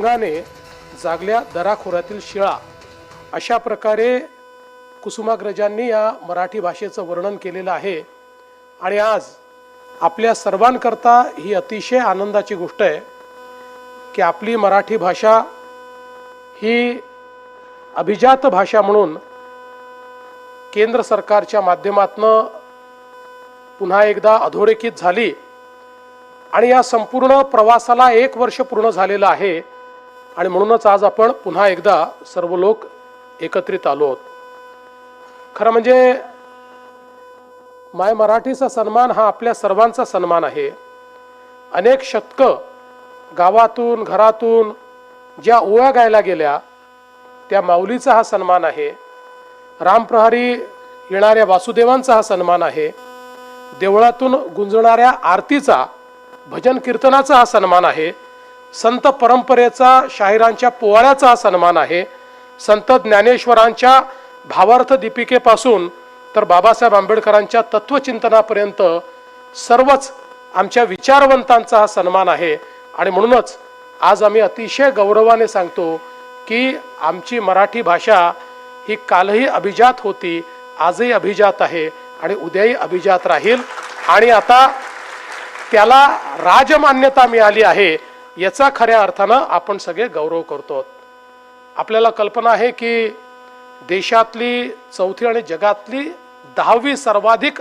रंगाने जागल्या दराखोऱ्यातील शिळा अशा प्रकारे कुसुमाग्रजांनी या मराठी भाषेचं वर्णन केलेलं आहे। आणि आज आपल्या सर्वांकरता ही अतिशय आनंदाची गोष्ट आहे की आपली मराठी भाषा ही अभिजात भाषा म्हणून केंद्र सरकारच्या माध्यमातून पुन्हा एकदा अधोरेखित झाली आणि या संपूर्ण प्रवासाला 1 वर्ष पूर्ण झालेलं आहे। आणि म्हणूनच आज आपण पुन्हा एकदा सर्व लोक एकत्रित आलो आहोत। खरं म्हणजे माय मराठीचा सन्मान हा आपल्या सर्वांचा सन्मान आहे। अनेक शतक गावातून घरातून ज्या ओव्या गायला गेल्या त्या माऊलीचा हा सन्मान आहे। रामप्रहारी येणाऱ्या वासुदेवांचा हा सन्मान आहे। देवळातून गुंजणाऱ्या आरतीचा भजन कीर्तनाचा हा सन्मान आहे। संत परंपरेचा शाहिरांच्या पोवाड्याचा हा सन्मान आहे। संत ज्ञानेश्वरांच्या भावार्थ दीपिकेपासून तर बाबासाहेब आंबेडकरांच्या तत्वचिंतनापर्यंत सर्वच आमच्या विचारवंतांचा हा सन्मान आहे। आणि म्हणूनच आज आम्ही अतिशय गौरवाने सांगतो की आमची मराठी भाषा ही कालही अभिजात होती, आजही अभिजात आहे आणि उद्याही अभिजात राहील। आणि आता त्याला राजमान्यता मिळाली आहे याचा खऱ्या अर्थानं आपण सगळे गौरव करतो। आपल्याला कल्पना आहे की देशातली 4थी आणि जगातली 10वी सर्वाधिक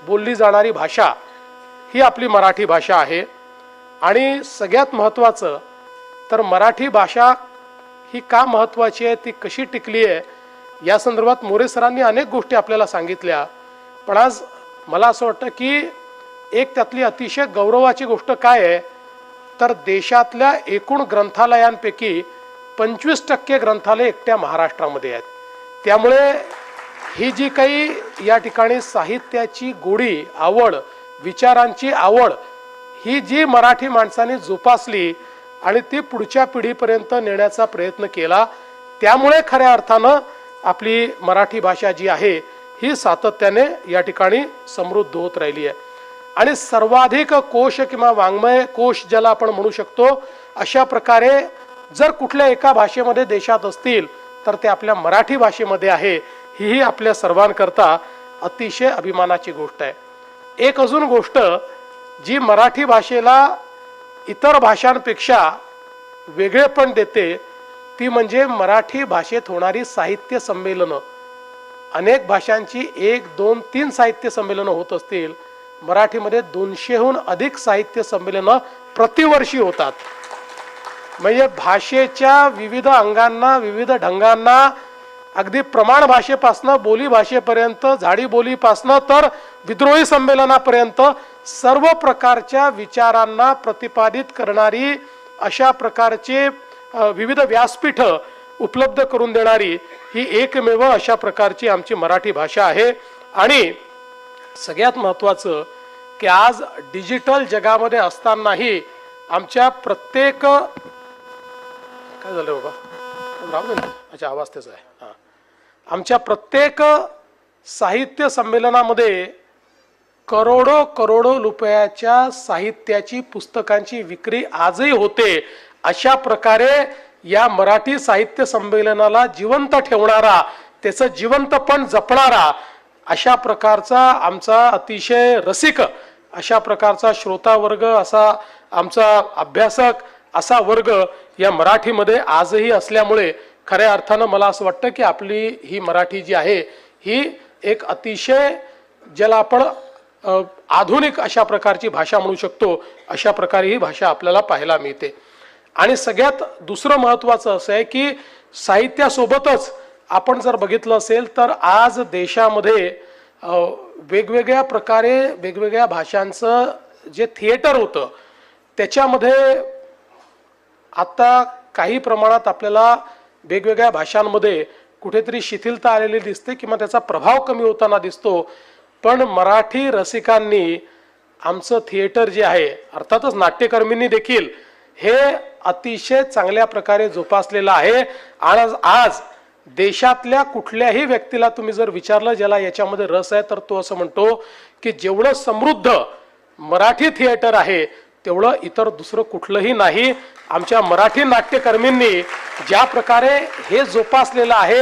बोलली जाणारी भाषा ही आपली मराठी भाषा आहे। आणि सगळ्यात महत्त्वाचं तर मराठी भाषा ही का महत्त्वाची आहे, ती कशी टिकली आहे या संदर्भात मोरे सरांनी अनेक गोष्टी आपल्याला सांगितल्या। पण आज मला असं वाटतं की एक त्यातली अतिशय गौरवाची गोष्ट काय आहे तर देशातल्या एकूण ग्रंथालयांपैकी 25% ग्रंथालय एकट्या महाराष्ट्रामध्ये आहेत। त्यामुळे ही जी काही या ठिकाणी साहित्याची गोडी आवड, विचारांची आवड ही जी मराठी माणसांनी जोपासली आणि ती पुढच्या पिढीपर्यंत नेण्याचा प्रयत्न केला, त्यामुळे खऱ्या अर्थानं आपली मराठी भाषा जी आहे ही सातत्याने या ठिकाणी समृद्ध होत राहिली आहे। आणि सर्वाधिक कोश किंवा वाङ्मय कोश ज्याला आपण म्हणू शकतो अशा प्रकारे जर कुठल्या एका भाषेमध्ये देशात असतील तर ते आपल्या मराठी भाषेमध्ये आहे। ही आपल्या सर्वांकरता अतिशय अभिमानाची गोष्ट आहे। एक अजून गोष्ट जी मराठी भाषेला इतर भाषांपेक्षा वेगळेपण देते ती म्हणजे मराठी भाषेत होणारी साहित्य संमेलनं। अनेक भाषांची 1, 2, 3 साहित्य संमेलनं होत असतील, मराठीमध्ये 200हून अधिक साहित्य संमेलनं प्रतिवर्षी होतात। म्हणजे भाषेच्या विविध अंगांना, विविध ढंगांना, अगदी प्रमाण भाषेपासनं बोली भाषेपर्यंत, झाडी बोलीपासनं तर विद्रोही संमेलनापर्यंत सर्व प्रकारच्या विचारांना प्रतिपादित करणारी अशा प्रकारचे विविध व्यासपीठ उपलब्ध करून देणारी ही एकमेव अशा प्रकारची आमची मराठी भाषा आहे। आणि सगळ्यात महत्त्वाचं की आज डिजिटल जगामध्ये असतानाही आमच्या प्रत्येक काय झालं बाबा राहू दे ना, अच्छा आवाज त्याचा आहे हां, आमच्या प्रत्येक साहित्य संमेलनामध्ये करोडो रुपयाच्या साहित्याची पुस्तकांची विक्री आजही होते। अशा प्रकारे या मराठी साहित्य संमेलनाला जिवंत ठेवणारा, त्याचं जिवंतपण जपणारा अशा प्रकारचा आमचा अतिशय रसिक अशा प्रकारचा श्रोता वर्ग, असा आमचा अभ्यासक असा वर्ग या मराठीमध्ये आजही असल्यामुळे खऱ्या अर्थानं मला असं वाटतं की आपली ही मराठी जी आहे ही एक अतिशय ज्याला आपण आधुनिक अशा प्रकारची भाषा म्हणू शकतो, अशा प्रकारे ही भाषा आपल्याला पाहायला मिळते। आणि सगळ्यात दुसरं महत्त्वाचं असं आहे की साहित्यासोबतच आपण जर बघितलं असेल तर आज देशामध्ये वेगवेगळ्या प्रकारे वेगवेगळ्या भाषांचं जे थिएटर होतं त्याच्यामध्ये आता काही प्रमाणात आपल्याला वेगवेगळ्या भाषांमध्ये कुठेतरी शिथिलता आलेली दिसते किंवा त्याचा प्रभाव कमी होताना दिसतो। पण मराठी रसिकांनी आमचं थिएटर जे आहे, अर्थातच नाट्यकर्मींनी देखील हे अतिशय चांगल्या प्रकारे जोपासलेलं आहे। आणि आज देशातल्या कुठल्याही व्यक्तीला तुम्ही जर विचारलं ज्याला याच्यामध्ये रस आहे तर तो असं म्हणतो की जेवढं समृद्ध मराठी थिएटर आहे तेवढं इतर दुसरं कुठलंही नाही. आमच्या मराठी नाट्यकर्मींनी ज्या प्रकारे हे जोपासलेलं आहे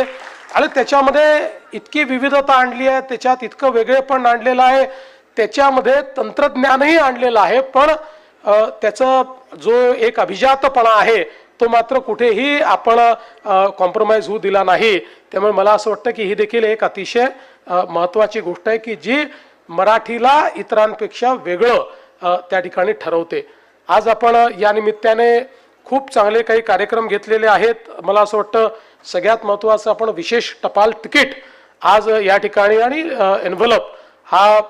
आणि त्याच्यामध्ये इतकी विविधता आणली आहे, त्याच्यात इतकं वेगळेपण आणलेलं आहे, त्याच्यामध्ये तंत्रज्ञानही आणलेलं आहे, पण त्याचा जो एक अभिजातपणा आहे तो मात्र कुठेही आपण कॉम्प्रोमाइज होऊ दिला नाही. त्यामुळे मला असं वाटतं की ही देखील एक अतिशय महत्त्वाची गोष्ट आहे की जी मराठीला इतरांपेक्षा वेगळं त्या ठिकाणी ठरवते. आज आपण या निमित्ताने खूप चांगले काही कार्यक्रम घेतलेले आहेत. मला असं वाटतं सगळ्यात महत्त्वाचं आपण विशेष टपाल तिकीट आज या ठिकाणी आणि एन्व्हलप हा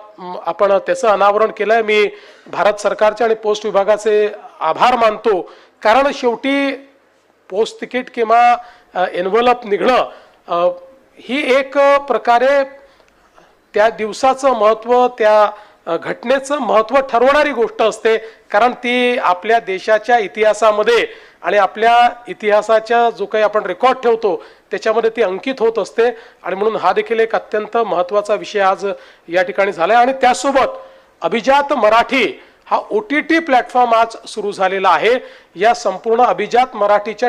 आपण त्याचं अनावरण केलं आहे. मी भारत सरकारचे आणि पोस्ट विभागाचे आभार मानतो, कारण शेवटी पोस्ट तिकीट किंवा एन्व्हलप निघणं ही एक प्रकारे त्या दिवसाचं महत्त्व, त्या घटनेचं महत्त्व ठरवणारी गोष्ट असते, कारण ती आपल्या देशाच्या इतिहासामध्ये आणि आपल्या इतिहासाच्या जो काही आपण रेकॉर्ड ठेवतो त्याच्यामध्ये ती अंकित होत असते. आणि म्हणून हा देखील एक अत्यंत महत्त्वाचा विषय आज या ठिकाणी झाला आहे. आणि त्यासोबत अभिजात मराठी हा OTT प्लॅटफॉर्म आज सुरू झालेला आहे. या संपूर्ण अभिजात मराठीच्या